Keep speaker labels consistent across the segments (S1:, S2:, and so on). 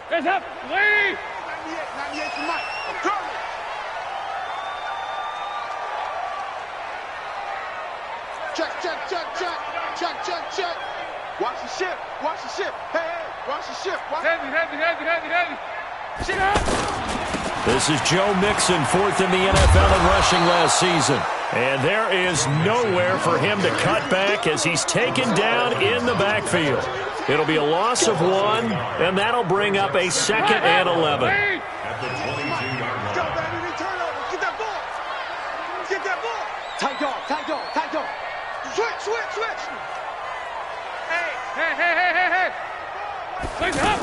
S1: Hands up. Lead.
S2: 98 for Mike. I'm coming. Check. Watch the ship. Hey, watch the ship.
S1: Heavy. Sit up.
S3: This is Joe Mixon, fourth in the NFL in rushing last season. And there is nowhere for him to cut back as he's taken down in the backfield. It'll be a loss of 1, and that'll bring up a 2nd and 11.
S2: At the 22-yard line. Go, baby, turnover. Get that ball. Tight dog. Switch.
S1: Hey. Legs up.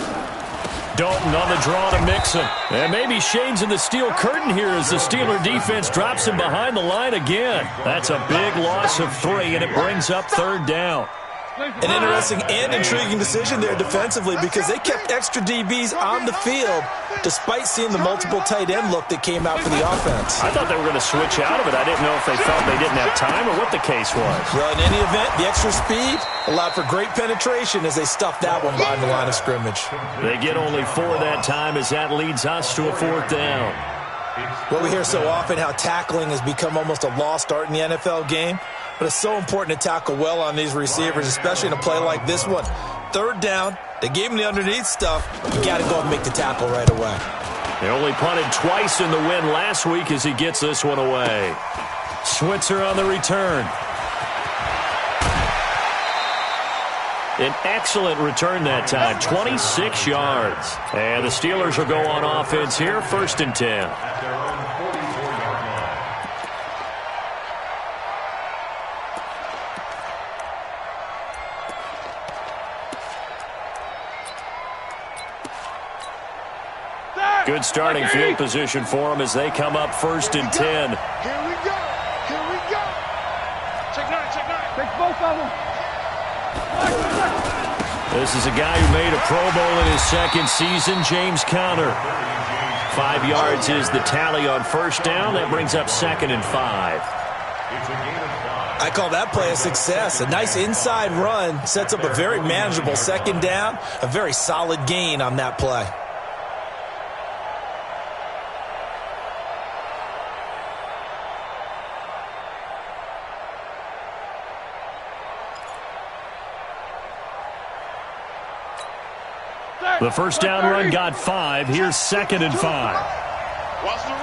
S3: Dalton on the draw to Mixon. And maybe shades in the steel curtain here as the Steeler defense drops him behind the line again. That's a big loss of 3, and it brings up 3rd down.
S4: An interesting and intriguing decision there defensively because they kept extra DBs on the field despite seeing the multiple tight end look that came out for the offense.
S3: I thought they were going to switch out of it. I didn't know if they felt they didn't have time or what the case was.
S4: Well, in any event, the extra speed allowed for great penetration as they stuffed that one behind the line of scrimmage.
S3: They get only 4 that time as that leads us to a 4th down.
S4: Well, we hear so often how tackling has become almost a lost art in the NFL game. But it's so important to tackle well on these receivers, especially in a play like this one. 3rd down, they gave him the underneath stuff. You got to go and make the tackle right away.
S3: They only punted twice in the win last week as he gets this one away. Switzer on the return. An excellent return that time, 26 yards. And the Steelers will go on offense here, 1st and 10. Good starting field position for them as they come up 1st and 10.
S2: Here we go.
S1: Check 9. Take both of them.
S3: This is a guy who made a Pro Bowl in his 2nd season, James Conner. 5 yards is the tally on 1st down. That brings up 2nd and 5.
S4: I call that play a success. A nice inside run sets up a very manageable 2nd down. A very solid gain on that play.
S3: The 1st down run got 5. Here's 2nd and 5.
S2: Watch the run.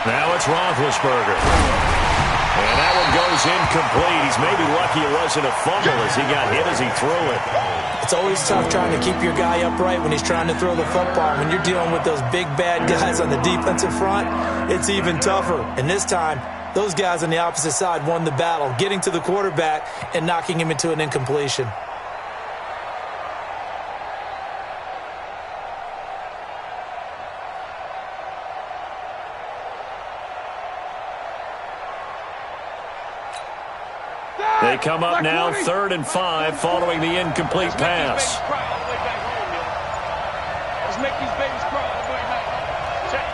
S3: Now it's Roethlisberger. And that one goes incomplete. He's maybe lucky it wasn't a fumble as he got hit as he threw it.
S4: It's always tough trying to keep your guy upright when he's trying to throw the football. When you're dealing with those big, bad guys on the defensive front, it's even tougher. And this time, those guys on the opposite side won the battle, getting to the quarterback and knocking him into an incompletion.
S3: They come up now 3rd and 5 following the incomplete pass.
S1: Let's make these babies cry all the way back. Check.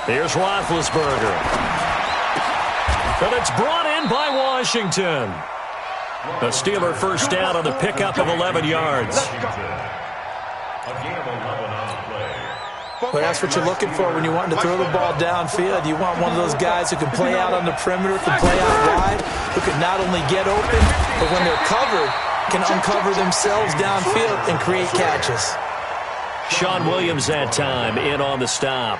S3: Here's Roethlisberger. But it's brought in by Washington. A Steeler 1st down on the pickup of 11 yards.
S4: Well, that's what you're looking for when you're wanting to throw the ball downfield. You want one of those guys who can play out on the perimeter, can play out wide, who can not only get open, but when they're covered, can uncover themselves downfield and create catches.
S3: Sean Williams that time in on the stop.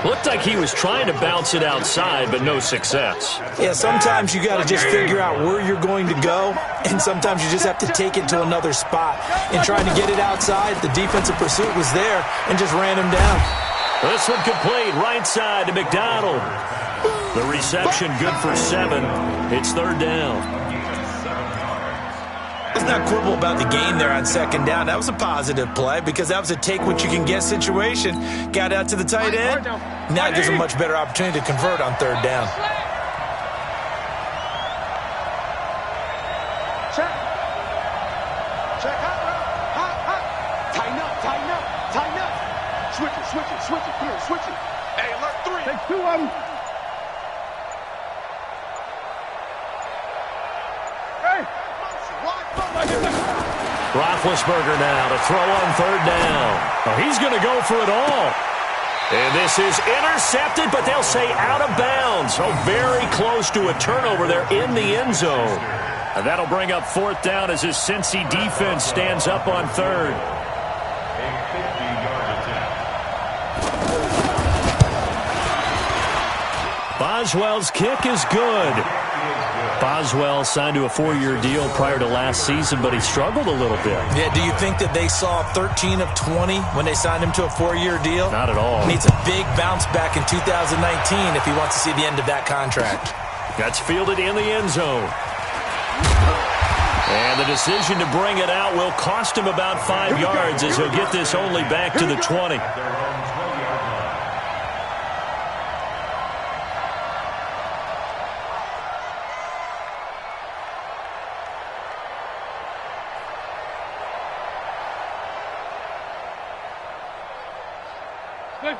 S3: Looked like he was trying to bounce it outside, but no success.
S4: Yeah, sometimes you got to just figure out where you're going to go, and sometimes you just have to take it to another spot. In trying to get it outside, the defensive pursuit was there and just ran him down.
S3: This one complete, right side to McDonald. The reception good for 7. It's 3rd down.
S4: Let's not quibble about the gain there on 2nd down. That was a positive play because that was a take-what-you-can-get situation. Got out to the tight end. Now it gives a much better opportunity to convert on 3rd down.
S2: Check. Hot. Tighten up. Switch it. Come on, switch it. Hey, alert 3.
S1: Take 2 of them. Hey.
S3: Roethlisberger now to throw on 3rd down. Oh, he's going to go for it all. And this is intercepted, but they'll say out of bounds. Oh, very close to a turnover there in the end zone. And that'll bring up 4th down as his Cincy defense stands up on 3rd. Boswell's kick is good. Boswell signed to a 4-year deal prior to last season, but he struggled a little bit.
S4: Yeah, do you think that they saw 13 of 20 when they signed him to a 4-year deal?
S3: Not at all.
S4: Needs a big bounce back in 2019 if he wants to see the end of that contract.
S3: That's fielded in the end zone. And the decision to bring it out will cost him about 5 yards as he'll get this only back to the 20.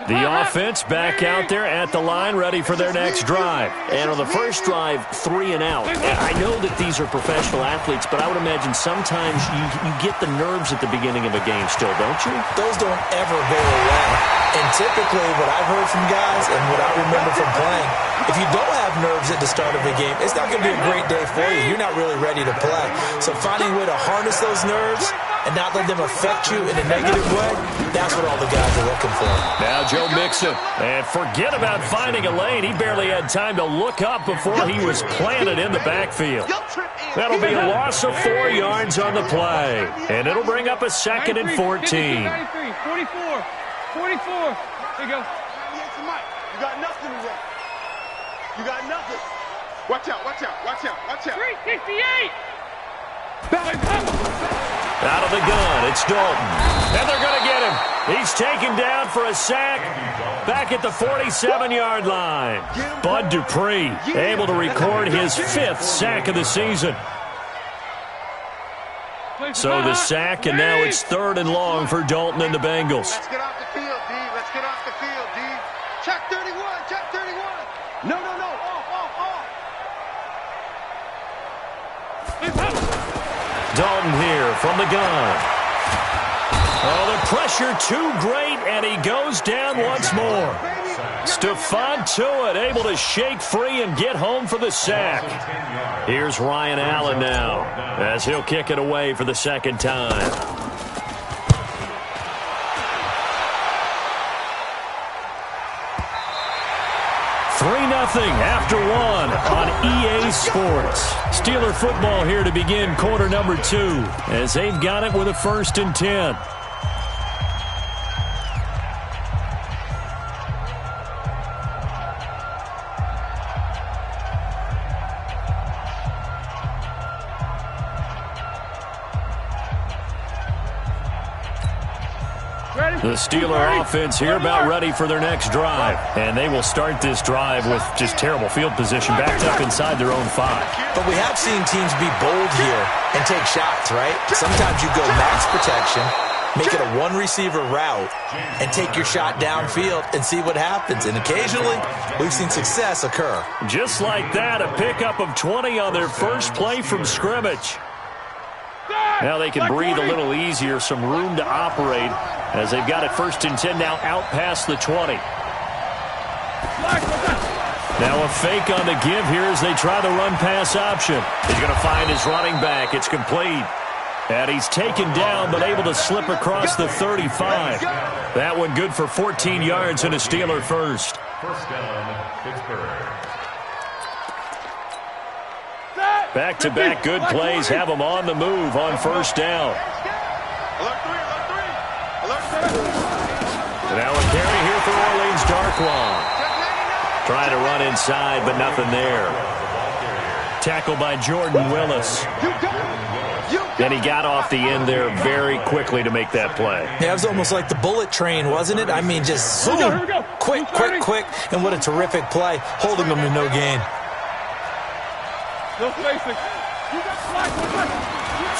S3: The offense back out there at the line, ready for their next drive. And on the first drive, 3 and out. And I know that these are professional athletes, but I would imagine sometimes you get the nerves at the beginning of a game still, don't you?
S4: Those don't ever go away. And typically what I've heard from guys and what I remember from playing, if you don't have nerves at the start of a game, it's not going to be a great day for you. You're not really ready to play. So finding a way to harness those nerves and not let them affect you in a negative way, that's what all the guys are looking for.
S3: Now Joe Mixon. And forget about finding a lane. He barely had time to look up before he was planted in the backfield. That'll be a loss of 4 yards on the play. And it'll bring up a 2nd and 14.
S1: 44. 44. There you go.
S2: You got nothing today. You got nothing. Watch out.
S1: 368.
S3: Out of the gun, it's Dalton. And they're going to get him. He's taken down for a sack back at the 47-yard line. Bud Dupree able to record his 5th sack of the season. So the sack, and now it's 3rd and long for Dalton and the Bengals.
S2: Let's get off the field, D. Let's get off the field, D. Check 31. No.
S3: Dalton here from the gun. Oh, the pressure too great, and he goes down once more. Stephon Tuitt able to shake free and get home for the sack. Here's Ryan Allen now as he'll kick it away for the 2nd time. 3-0 after 1 on EA Sports. Steeler football here to begin quarter number 2 as they've got it with a 1st and 10. The Steeler offense here about ready for their next drive. And they will start this drive with just terrible field position backed up inside their own 5.
S4: But we have seen teams be bold here and take shots, right? Sometimes you go max protection, make it a 1-receiver route, and take your shot downfield and see what happens. And occasionally, we've seen success occur.
S3: Just like that, a pickup of 20 on their first play from scrimmage. Now they can breathe a little easier, some room to operate as they've got it 1st and 10 now out past the 20. Now a fake on the give here as they try the run-pass option. He's going to find his running back. It's complete. And he's taken down but able to slip across the 35. That one good for 14 yards and a Steeler first.
S5: 1st down, Pittsburgh.
S3: Back-to-back good plays have them on the move on 1st down. Now a carry here for Orleans Darkwan. Trying to run inside, but nothing there. Tackle by Jordan Willis. And he got off the end there very quickly to make that play.
S4: Yeah, it was almost like the bullet train, wasn't it? I mean, just zoom, quick, and what a terrific play, holding them to no gain.
S1: No spacing. You got slack.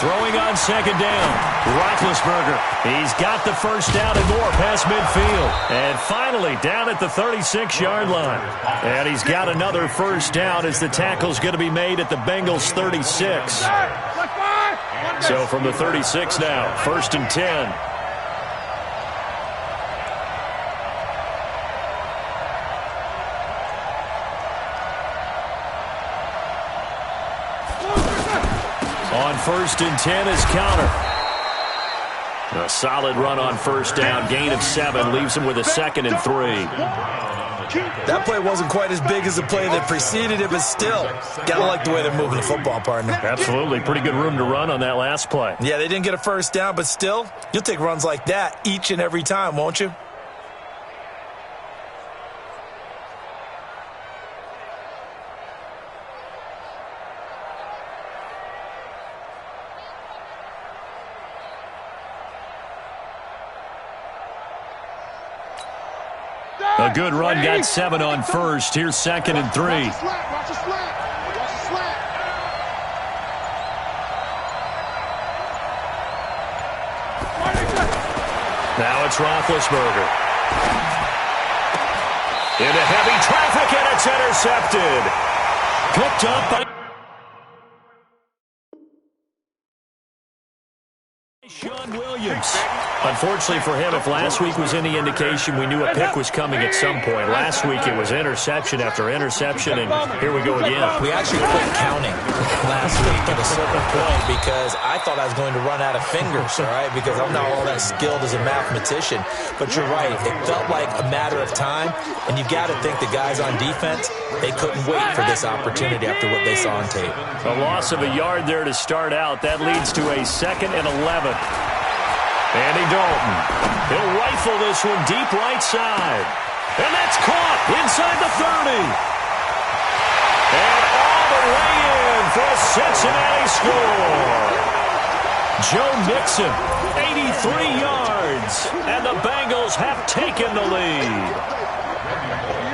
S3: Throwing on second down, Roethlisberger. He's got the first down and more past midfield. And finally down at the 36-yard line. And he's got another first down as the tackle's going to be made at the Bengals' 36. So from the 36 now, 1st and 10. On 1st and 10 is Counter. A solid run on first down. Gain of 7 leaves him with a 2nd and 3.
S4: That play wasn't quite as big as the play that preceded it, but still, gotta like the way they're moving the football, partner.
S3: Absolutely. Pretty good room to run on that last play.
S4: Yeah, they didn't get a first down, but still, you'll take runs like that each and every time, won't you?
S3: A good run, got 7 on first. Here's 2nd and 3. Now it's Roethlisberger. Into heavy traffic, and it's intercepted. Picked up by Sean Williams. Unfortunately for him, if last week was any indication, we knew a pick was coming at some point. Last week it was interception after interception, and here we go again.
S4: We actually quit counting last week at a certain point because I thought I was going to run out of fingers, all right, because I'm not all that skilled as a mathematician. But you're right. It felt like a matter of time, and you've got to think the guys on defense, they couldn't wait for this opportunity after what they saw on tape.
S3: A loss of a yard there to start out. That leads to a 2nd and 11. Andy Dalton. He'll rifle this one deep right side. And that's caught inside the 30. And all the way in for a Cincinnati score. Joe Mixon, 83 yards. And the Bengals have taken the lead.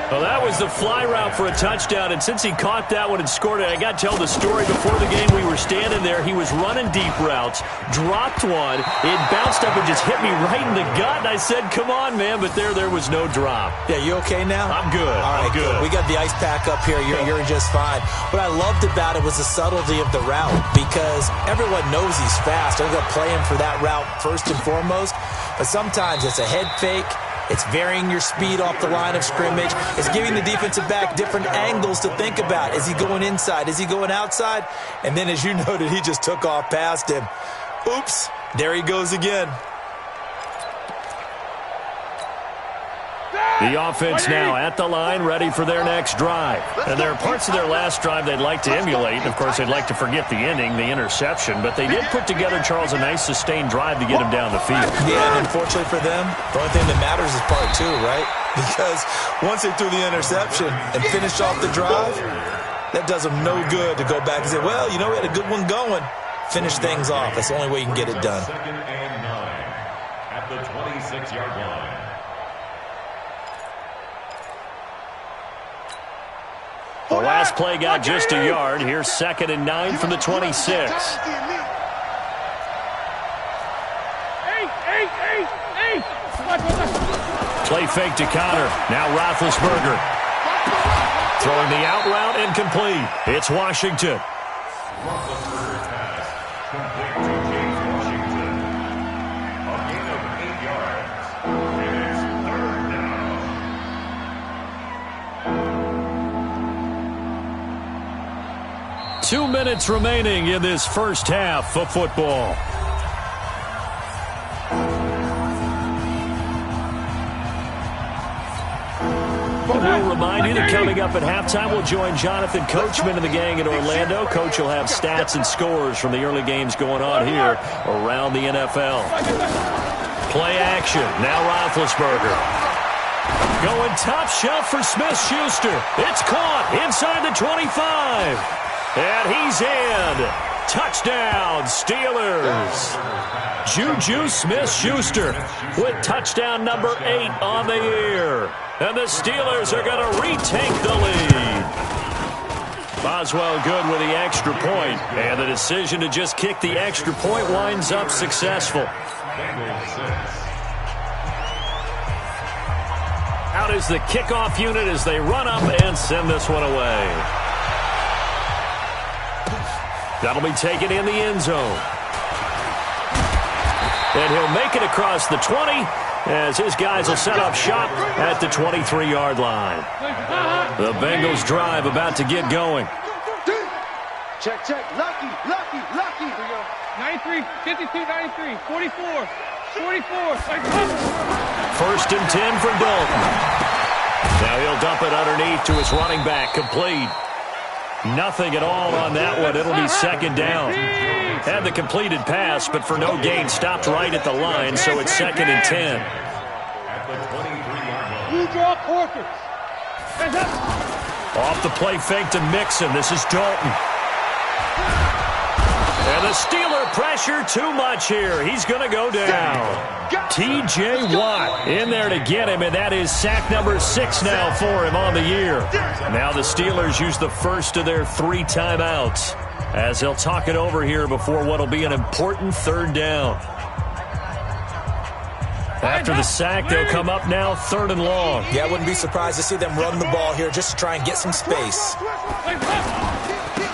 S3: Well, that was the fly route for a touchdown, and since he caught that one and scored it, I got to tell the story. Before the game, we were standing there. He was running deep routes, dropped one. It bounced up and just hit me right in the gut, and I said, come on, man, but there was no drop.
S4: Yeah, you okay now?
S3: I'm good.
S4: All right,
S3: I'm good.
S4: We got the ice pack up here. You're just fine. What I loved about it was the subtlety of the route because everyone knows he's fast. They're going to play him for that route first and foremost, but sometimes it's a head fake. It's varying your speed off the line of scrimmage. It's giving the defensive back different angles to think about. Is he going inside? Is he going outside? And then, as you noted, he just took off past him. Oops, there he goes again.
S3: The offense now at the line, ready for their next drive. And there are parts of their last drive they'd like to emulate. Of course, they'd like to forget the ending, the interception. But they did put together, Charles, a nice sustained drive to get him down the field.
S4: Yeah, and unfortunately for them, the only thing that matters is part 2, right? Because once they threw the interception and finished off the drive, that does them no good to go back and say, well, you know, we had a good one going. Finish things off. That's the only way you can get it done.
S5: 2nd and 9 at the 26-yard line.
S3: The last play got just a yard. Here's 2nd and 9 from the 26. Play fake to Connor. Now Roethlisberger. Throwing the out route incomplete. It's Washington.
S5: Roethlisberger pass complete to James Washington. A gain of 8 yards. And it's 3rd down.
S3: 2 minutes remaining in this first half of football. We'll remind you that coming up at halftime, we'll join Jonathan Coachman and the gang in Orlando. Coach will have stats and scores from the early games going on here around the NFL. Play action. Now Roethlisberger. Going top shelf for Smith-Schuster. It's caught inside the 25. And he's in. Touchdown, Steelers. Juju Smith-Schuster with touchdown number 8 on the year. And the Steelers are going to retake the lead. Boswell good with the extra point, and the decision to just kick the extra point winds up successful. Out is the kickoff unit as they run up and send this one away. That'll be taken in the end zone. And he'll make it across the 20 as his guys will set up shop at the 23-yard line. The Bengals drive about to get going.
S2: Check, check. Lucky.
S1: 93, 52, 93, 44, 44.
S3: First and 10 for Dalton. Now he'll dump it underneath to his running back. Complete. Nothing at all on that one. It'll be second down. Had the completed pass, but for no gain, stopped right at the line, so it's second and 10.
S1: You draw quarters.
S3: Off the play fake to Mixon. This is Dalton. And the Steeler pressure too much here. He's going to go down. T.J. Watt in there to get him, and that is sack number 6 now for him on the year. Now the Steelers use the first of their 3 timeouts as they'll talk it over here before what will be an important third down. After the sack, they'll come up now 3rd and long.
S4: Yeah, I wouldn't be surprised to see them run the ball here just to try and get some space.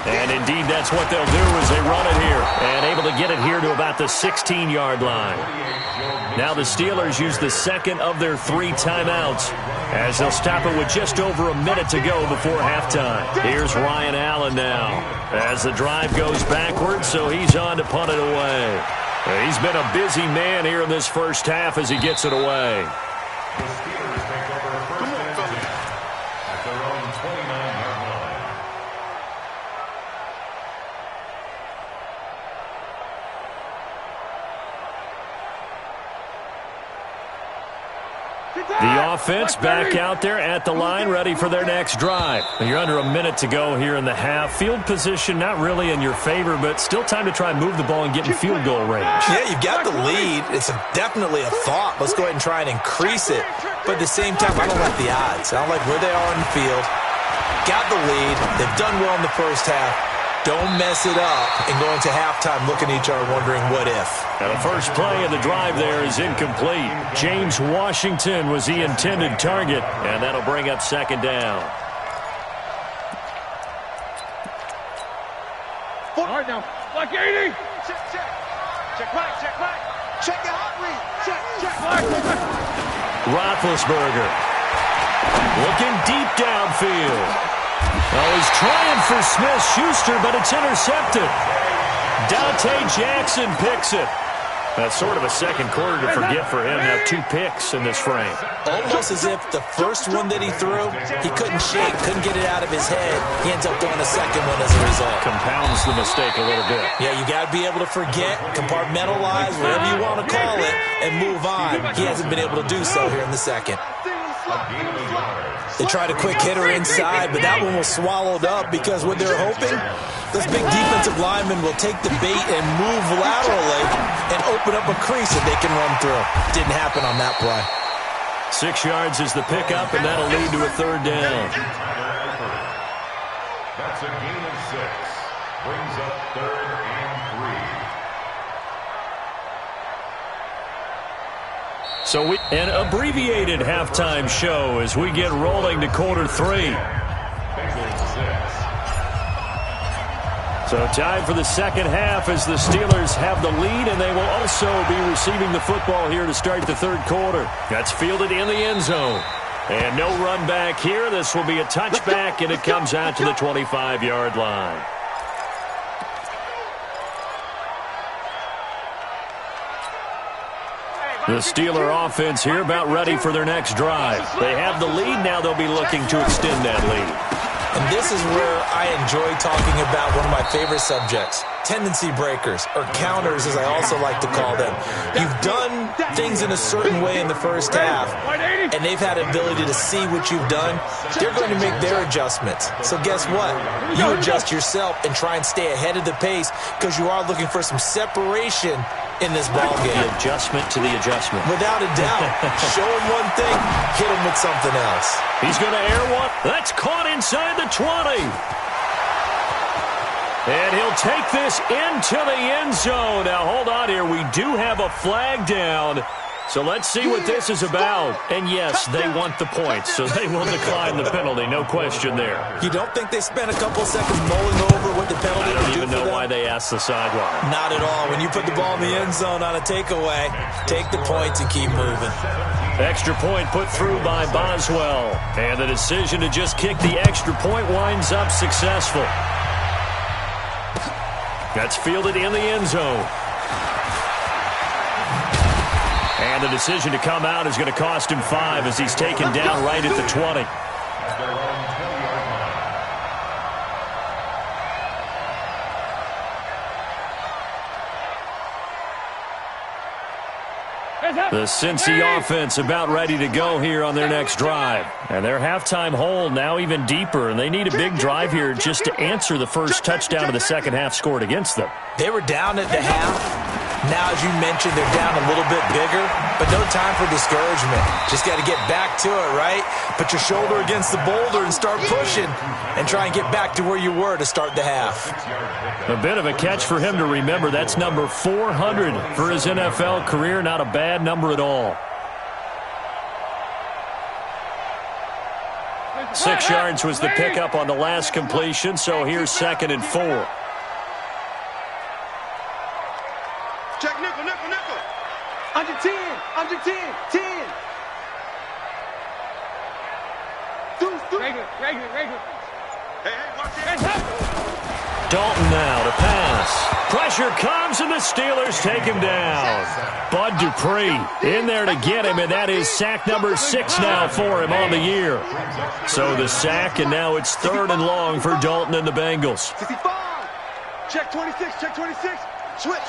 S3: And indeed, that's what they'll do as they run it here. And able to get it here to about the 16-yard line. Now the Steelers use the second of their 3 timeouts as they'll stop it with just over a minute to go before halftime. Here's Ryan Allen now as the drive goes backwards, so he's on to punt it away. He's been a busy man here in this first half as he gets it away.
S5: The Steelers take over first and 10 at their own 29-yard line.
S3: The offense back out there at the line, ready for their next drive. You're under a minute to go here in the half. Field position not really in your favor, but still time to try and move the ball and get in field goal range.
S4: Yeah, you've got the lead. It's definitely a thought. Let's go ahead and try and increase it. But at the same time, I don't like the odds. I don't like where they are in the field. Got the lead. They've done well in the first half. Don't mess it up and go into halftime looking at each other wondering what if.
S3: Now the first play of the drive there is incomplete. James Washington was the intended target, and that'll bring up second down.
S1: All right now. Like 80.
S2: Check. Check back. Check the hot read. Check.
S3: Roethlisberger looking deep downfield. Oh, he's trying for Smith-Schuster, but it's intercepted. Dante Jackson picks it. That's sort of a second quarter to forget for him. Now 2 picks in this frame.
S4: Almost as if the first one that he threw, he couldn't shake, couldn't get it out of his head. He ends up throwing a second one as a result.
S3: Compounds the mistake a little bit.
S4: Yeah, you got to be able to forget, compartmentalize, whatever you want to call it, and move on. He hasn't been able to do so here in the second. They tried a quick hitter inside, but that one was swallowed up because what they're hoping, this big defensive lineman will take the bait and move laterally and open up a crease that they can run through. Didn't happen on that play.
S3: 6 yards is the pickup, and that'll lead to a third down.
S5: That's a gain of 6. Brings up 3rd and 3.
S3: So an abbreviated halftime show as we get rolling to quarter 3. So time for the second half as the Steelers have the lead, and they will also be receiving the football here to start the third quarter. That's fielded in the end zone. And no run back here. This will be a touchback, and it comes out to the 25-yard line. The Steeler offense here about ready for their next drive. They have the lead. Now they'll be looking to extend that lead.
S4: And this is where I enjoy talking about one of my favorite subjects, tendency breakers, or counters as I also like to call them. You've done things in a certain way in the first half, and they've had an ability to see what you've done. They're going to make their adjustments. So guess what? You adjust yourself and try and stay ahead of the pace because you are looking for some separation in this ball game.
S3: The adjustment to the adjustment.
S4: Without a doubt. Show him one thing, hit him with something else.
S3: He's going to air one. That's caught inside the 20. And he'll take this into the end zone. Now, hold on here. We do have a flag down. So let's see what this is about. And yes, they want the points, so they will decline the penalty. No question there.
S4: You don't think they spent a couple seconds mulling over what the penalty
S3: I
S4: would
S3: don't
S4: do
S3: even
S4: for
S3: know
S4: them?
S3: why they asked the sideline.
S4: Not at all. When you put the ball in the end zone on a takeaway, take the points and keep moving.
S3: Extra point put through by Boswell. And the decision to just kick the extra point winds up successful. That's fielded in the end zone. And the decision to come out is going to cost him 5 as he's taken down right at the 20. The Cincy offense about ready to go here on their next drive. And their halftime hole now even deeper, and they need a big drive here just to answer the first touchdown of the second half scored against them.
S4: They were down at the half. Now, as you mentioned, they're down a little bit bigger, but no time for discouragement. Just got to get back to it, right? Put your shoulder against the boulder and start pushing and try and get back to where you were to start the half.
S3: A bit of a catch for him to remember. That's number 400 for his NFL career. Not a bad number at all. 6 yards was the pickup on the last completion, so here's 2nd and 4.
S2: Check nickel, nickel, nickel. Under 10, under 10, 10. Deuce.
S1: Regular.
S2: Hey, watch it.
S3: Dalton now to pass. Pressure comes, and the Steelers take him down. Bud Dupree in there to get him, and that is sack number 6 now for him on the year. So the sack, and now it's 3rd and long for Dalton and the Bengals.
S2: 65. Check 26, check 26. Switch.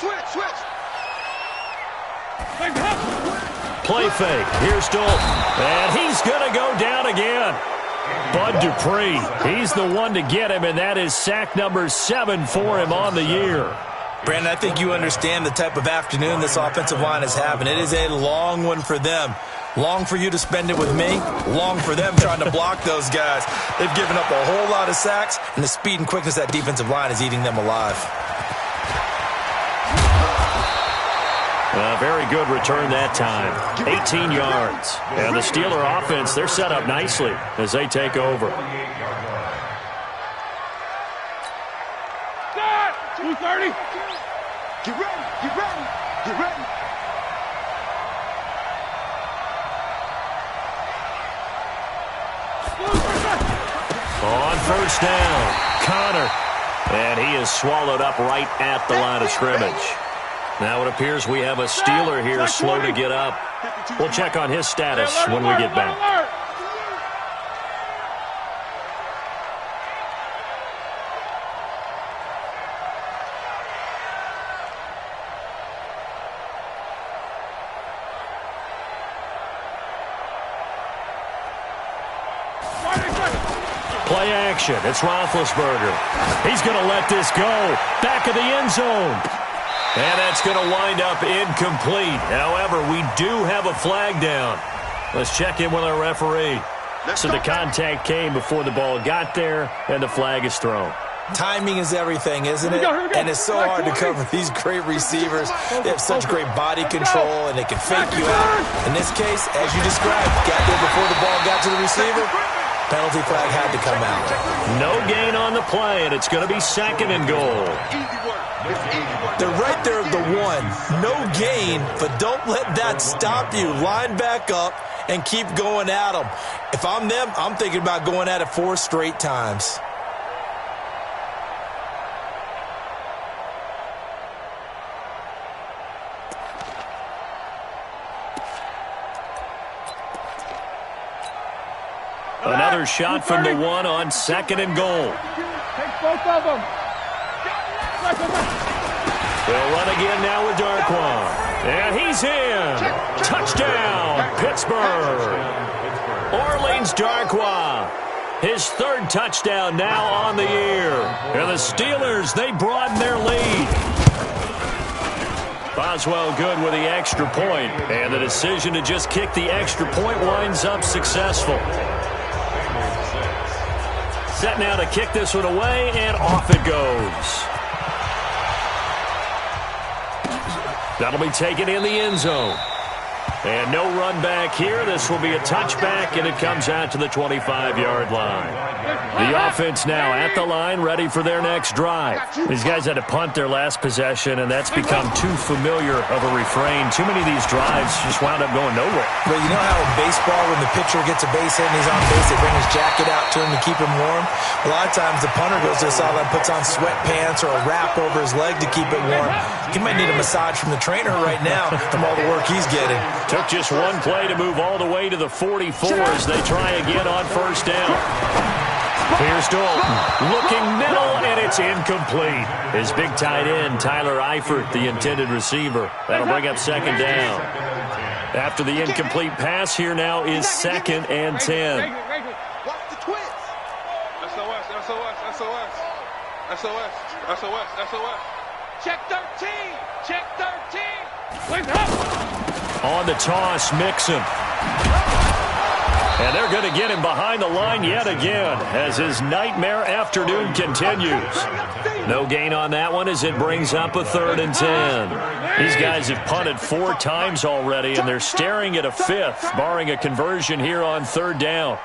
S3: Play fake. Here's Dalton. And he's going to go down again. Bud Dupree, he's the one to get him, and that is sack number 7 for him on the year.
S4: Brandon, I think you understand the type of afternoon this offensive line is having. It is a long one for them. Long for you to spend it with me. Long for them trying to block those guys. They've given up a whole lot of sacks, and the speed and quickness of that defensive line is eating them alive.
S3: A very good return that time. 18 yards. And the Steeler offense, they're set up nicely as they take over.
S1: 230.
S2: Get ready.
S3: On first down, Connor. And he is swallowed up right at the line of scrimmage. Now it appears we have a Steeler here slow to get up. We'll check on his status when we get back. Play action. It's Roethlisberger. He's going to let this go. Back of the end zone. And that's going to wind up incomplete. However, we do have a flag down. Let's check in with our referee. So the contact came before the ball got there, and the flag is thrown.
S4: Timing is everything, isn't it? And it's so hard to cover these great receivers. They have such great body control, and they can fake you out. In this case, as you described, got there before the ball got to the receiver. Penalty flag had to come out.
S3: No gain on the play, and it's going to be 2nd and goal.
S4: They're right there at the 1. No gain, but don't let that stop you. Line back up and keep going at them. If I'm them, I'm thinking about going at it 4 straight times.
S3: Another shot from the 1 on 2nd and goal.
S1: Take both of them.
S3: They'll run again now with Darquan. And he's in. Touchdown, Pittsburgh. Orleans Darquan. His 3rd touchdown now on the year. And the Steelers, they broaden their lead. Boswell good with the extra point. And the decision to just kick the extra point winds up successful. Set now to kick this one away, and off it goes. That'll be taken in the end zone. And no run back here. This will be a touchback, and it comes out to the 25-yard line. The offense now at the line, ready for their next drive. These guys had to punt their last possession, and that's become too familiar of a refrain. Too many of these drives just wound up going nowhere.
S4: But you know how in baseball, when the pitcher gets a base hit and he's on base, they bring his jacket out to him to keep him warm? A lot of times the punter goes to the sideline, puts on sweatpants or a wrap over his leg to keep it warm. He might need a massage from the trainer right now from all the work he's getting.
S3: Took just one play to move all the way to the 44 as they try again on first down. Here's Dalton, looking middle, and it's incomplete. His big tight end, Tyler Eifert, the intended receiver. That'll bring up second down. After the incomplete pass, here now is 2nd and 10.
S2: Watch the twist. SOS, SOS, SOS. SOS, SOS, SOS. Check 13. Check 13.
S3: On the toss, Mixon. And they're going to get him behind the line yet again as his nightmare afternoon continues. No gain on that one as it brings up a 3rd and 10. These guys have punted 4 times already, and they're staring at a 5th, barring a conversion here on 3rd down.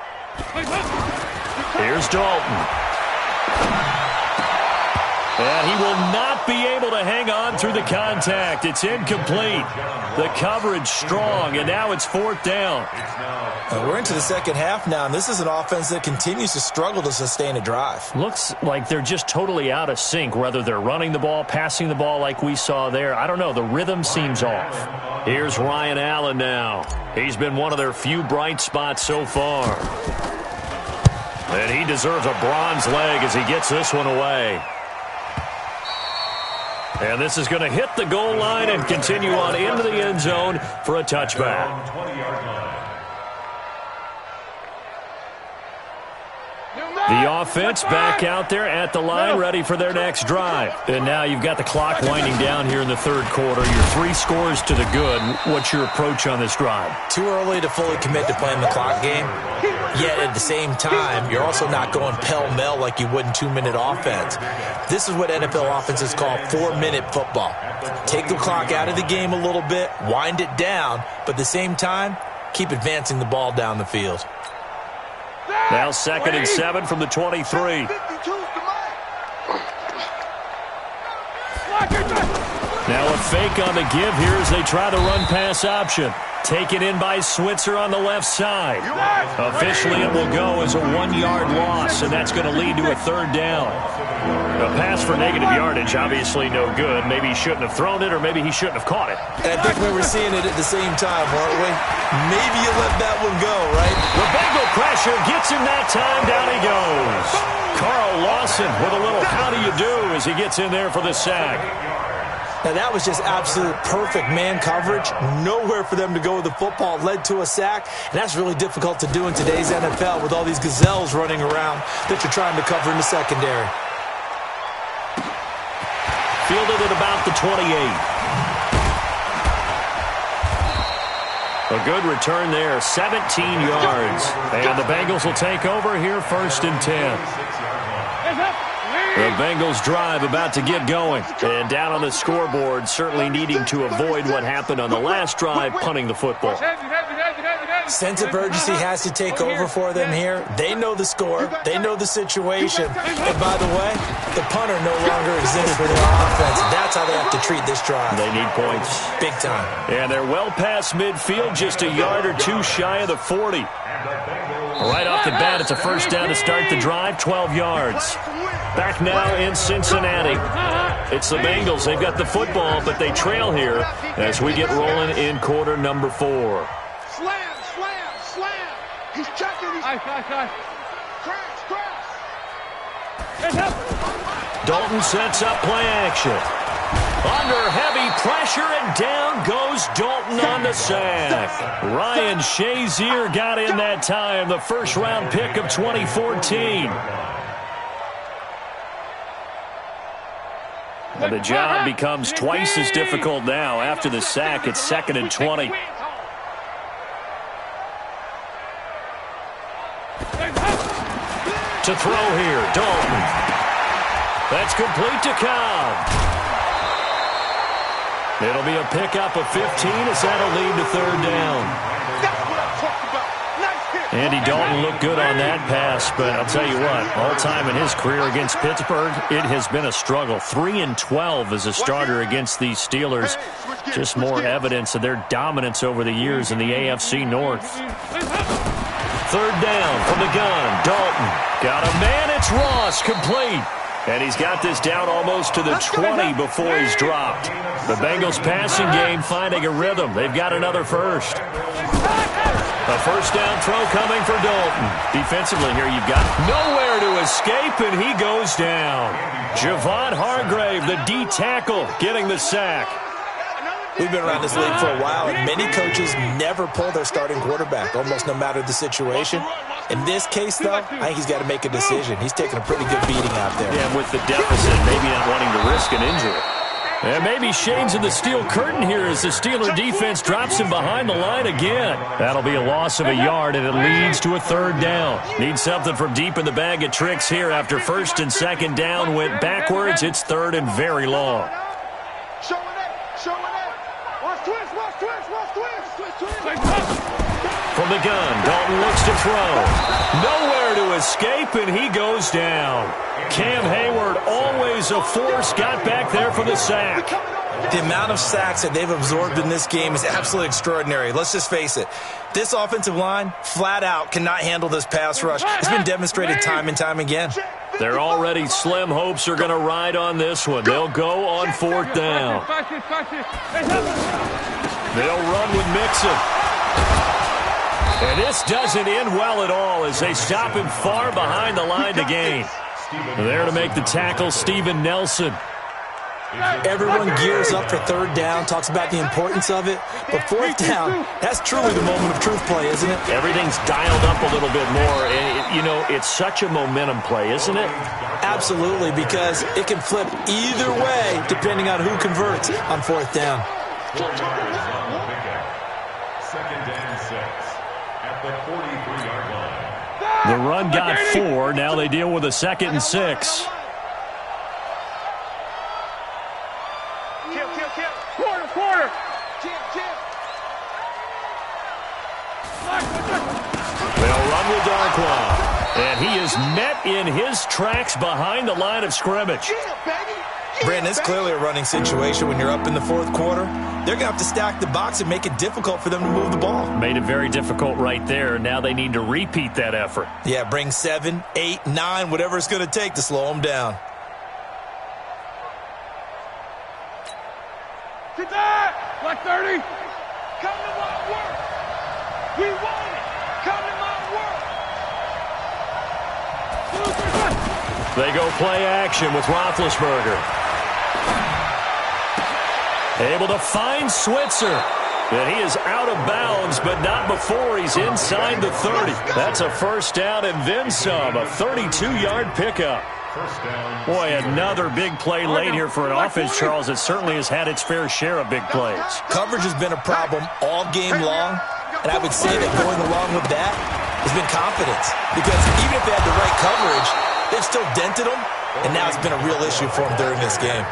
S3: Here's Dalton. And he will not be able to hang on through the contact. It's incomplete. The coverage strong, and now it's 4th down.
S4: We're into the second half now, and this is an offense that continues to struggle to sustain a drive.
S3: Looks like they're just totally out of sync, whether they're running the ball, passing the ball like we saw there. I don't know. The rhythm seems off. Here's Ryan Allen now. He's been one of their few bright spots so far. And he deserves a bronze leg as he gets this one away. And this is going to hit the goal line and continue on into the end zone for a touchback. The offense back out there at the line, ready for their next drive. And now you've got the clock winding down here in the 3rd quarter. You're 3 scores to the good. What's your approach on this drive?
S4: Too early to fully commit to playing the clock game. Yet at the same time, you're also not going pell-mell like you would in 2-minute offense. This is what NFL offenses call 4-minute football. Take the clock out of the game a little bit, wind it down, but at the same time, keep advancing the ball down the field.
S3: Now 2nd and 7 from the 23. Now a fake on the give here as they try the run-pass option. Taken in by Switzer on the left side. Officially, it will go as a 1-yard loss, and that's going to lead to a 3rd down. A pass for negative yardage, obviously no good. Maybe he shouldn't have thrown it, or maybe he shouldn't have caught it.
S4: And I think we were seeing it at the same time, weren't we? Maybe you let that one go, right?
S3: The Bengal pressure gets him that time. Down he goes. Carl Lawson with a little how do you do as he gets in there for the sack.
S4: Now, that was just absolute perfect man coverage. Nowhere for them to go with the football. Led to a sack, and that's really difficult to do in today's NFL with all these gazelles running around that you're trying to cover in the secondary.
S3: Fielded at about the 28. A good return there, 17 yards. And the Bengals will take over here, 1st and 10. The Bengals drive about to get going. And down on the scoreboard, certainly needing to avoid what happened on the last drive, punting the football.
S4: Sense of urgency has to take over for them here. They know the score. They know the situation. And by the way, the punter no longer exists for their offense. That's how they have to treat this drive.
S3: They need points.
S4: Big time.
S3: And they're well past midfield, just a yard or 2 shy of the 40. Right off the bat, it's a 1st down to start the drive, 12 yards. Back now in Cincinnati. It's the Bengals. They've got the football, but they trail here as we get rolling in quarter number 4.
S2: Slam, slam, slam. He's checking. He's crash.
S3: Dalton sets up play action. Under heavy pressure, and down goes Dalton on the sack. Ryan Shazier got in that time, the 1st-round pick of 2014. And the job becomes twice as difficult now. After the sack, it's 2nd and 20. to throw here. Dalton. That's complete to Cobb. It'll be a pickup of 15 as that'll lead to third down.
S2: That's what I'm talking about. Nice hit.
S3: Andy Dalton looked good on that pass, but I'll tell you what, all time in his career against Pittsburgh, it has been a struggle. 3-12 as a starter against these Steelers. Just more evidence of their dominance over the years in the AFC North. Third down from the gun. Dalton got a man. It's Ross, complete. And he's got this down almost to the 20 before he's dropped. The Bengals passing game finding a rhythm. They've got another first. A first down throw coming for Dalton. Defensively here, you've got nowhere to escape, and he goes down. Javon Hargrave, the D tackle, getting the sack.
S4: We've been around this league for a while, and many coaches never pull their starting quarterback, almost no matter the situation. In this case, though, I think he's got to make a decision. He's taking a pretty good beating out there.
S3: Yeah, with the deficit, maybe not wanting to risk an injury. And maybe shades of the steel curtain here as the Steeler defense drops him behind the line again. That'll be a loss of a yard, and it leads to a third down. Need something from deep in the bag of tricks here after first and second down went backwards. It's third and very long. From the gun, Dalton looks to throw. Nowhere to escape, and he goes down. Cam Hayward, always a force, got back there for the sack.
S4: The amount of sacks that they've absorbed in this game is absolutely extraordinary. Let's just face it. This offensive line, flat out, cannot handle this pass rush. It's been demonstrated time and time again.
S3: They're already slim hopes are going to ride on this one. They'll go on fourth down. They'll run with Mixon. And this doesn't end well at all as they stop him far behind the line to gain. There to make the tackle, Steven Nelson.
S4: Everyone gears up for third down, talks about the importance of it. But fourth down, that's truly the moment of truth play, isn't it?
S3: Everything's dialed up a little bit more. And, you know, it's such a momentum play, isn't it?
S4: Absolutely, because it can flip either way depending on who converts on fourth down.
S5: Second and 6 at the 43-yard line.
S3: The run got 4. Now they deal with a 2nd and 6.
S2: Quarter.
S3: They'll run with Darkwa. And he is met in his tracks behind the line of scrimmage.
S4: Brandon, it's clearly a running situation when you're up in the fourth quarter. They're going to have to stack the box and make it difficult for them to move the ball.
S3: Made it very difficult right there. Now they need to repeat that effort.
S4: Yeah, bring 7, 8, 9, whatever it's going to take to slow them down.
S2: Get that! Like 30. Come to my work. We want it. Come to my work.
S3: They go play action with Roethlisberger. Able to find Switzer. And he is out of bounds, but not before he's inside the 30. That's a first down and then some. A 32-yard pickup. Boy, another big play late here for an offense, Charles. It certainly has had its fair share of big plays.
S4: Coverage has been a problem all game long, and I would say that going along with that has been confidence. Because even if they had the right coverage, they've still dented them, and now it's been a real issue for them during this game.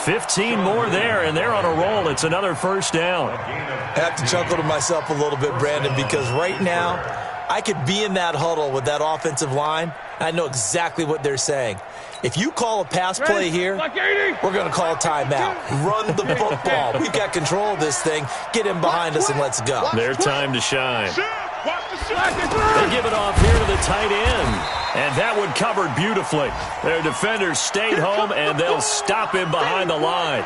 S3: 15 more there, and they're on a roll. It's another first down.
S4: I have to chuckle to myself a little bit, Brandon, because right now I could be in that huddle with that offensive line. I know exactly what they're saying. If you call a pass play here, we're going to call a timeout. Run the football. We've got control of this thing. Get him behind us and let's go.
S3: Their time to shine. They give it off here to the tight end. And that one covered beautifully. Their defenders stayed home, and they'll stop him behind the line.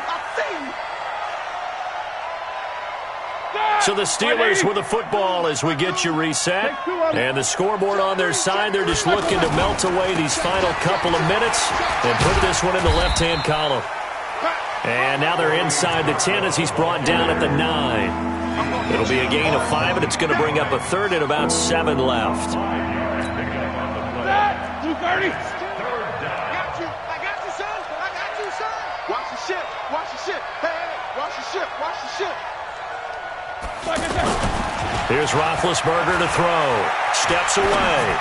S3: So the Steelers with the football as we get you reset. And the scoreboard on their side, they're just looking to melt away these final couple of minutes and put this one in the left-hand column. And now they're inside the 10 as he's brought down at the 9. It'll be a gain of 5, and it's going to bring up a third and about 7 left.
S2: 230. I got you, son. Watch the ship. Hey, watch the ship.
S3: Here's Roethlisberger to throw. Steps away.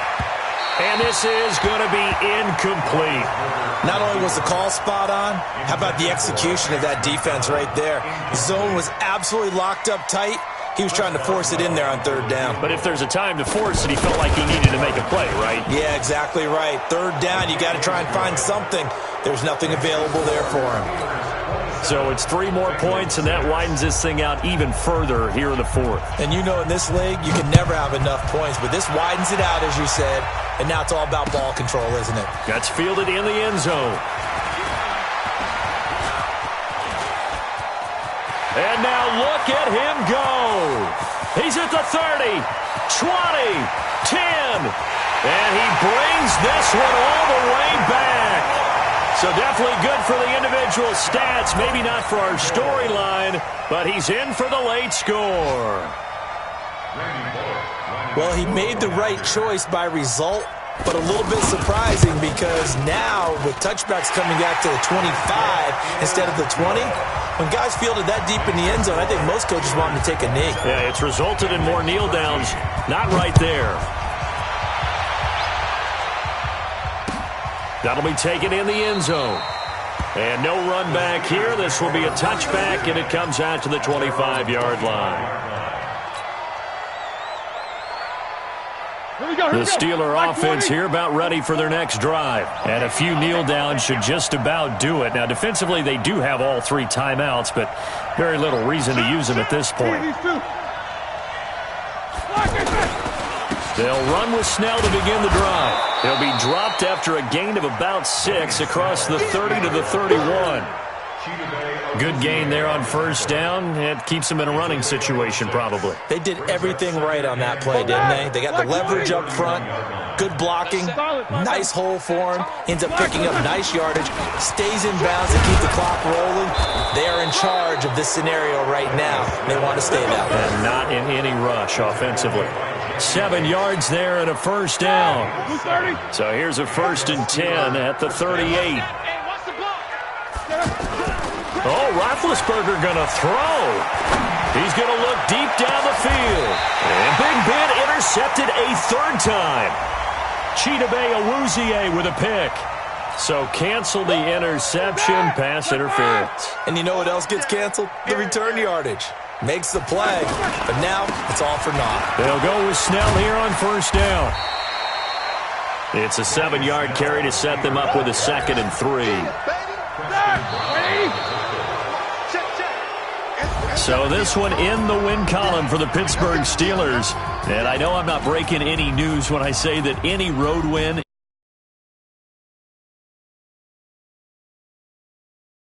S3: And this is going to be incomplete.
S4: Not only was the call spot on, how about the execution of that defense right there? The zone was absolutely locked up tight. He was trying to force it in there on third down.
S3: But if there's a time to force it, he felt like he needed to make a play, right?
S4: Yeah, exactly right. Third down, you got to try and find something. There's nothing available there for him.
S3: So it's 3 more points, and that widens this thing out even further here in the fourth.
S4: And you know in this league, you can never have enough points, but this widens it out, as you said, and now it's all about ball control, isn't it?
S3: That's fielded in the end zone. And now look at him go. He's at the 30, 20, 10, and he brings this one all the way back. So definitely good for the individual stats. Maybe not for our storyline, but he's in for the late score.
S4: Well, he made the right choice by result, but a little bit surprising because now with touchbacks coming back to the 25 instead of the 20, when guys fielded that deep in the end zone, I think most coaches want him to take a knee.
S3: Yeah, it's resulted in more kneel downs. Not right there. That'll be taken in the end zone. And no run back here. This will be a touchback, and it comes out to the 25-yard line. The Steeler offense here about ready for their next drive. And a few kneel downs should just about do it. Now, defensively, they do have all 3 timeouts, but very little reason to use them at this point. They'll run with Snell to begin the drive. He'll be dropped after a gain of about 6 across the 30 to the 31. Good gain there on first down. It keeps them in a running situation probably.
S4: They did everything right on that play, didn't they? They got the leverage up front, good blocking, nice hole for him, ends up picking up nice yardage, stays in bounds to keep the clock rolling. They are in charge of this scenario right now. They want to stay that way.
S3: And not in any rush offensively. 7 yards there and a first down. So here's a 1st and 10 at the 38. Oh, Roethlisberger going to throw. He's going to look deep down the field. And Big Ben intercepted a 3rd time. Chidobe Awuzie with a pick. So cancel the interception, pass interference.
S4: And you know what else gets canceled? The return yardage. Makes the play, but now it's all for naught.
S3: They'll go with Snell here on first down. It's a 7-yard carry to set them up with a 2nd and 3. So this one in the win column for the Pittsburgh Steelers. And I know I'm not breaking any news when I say that any road win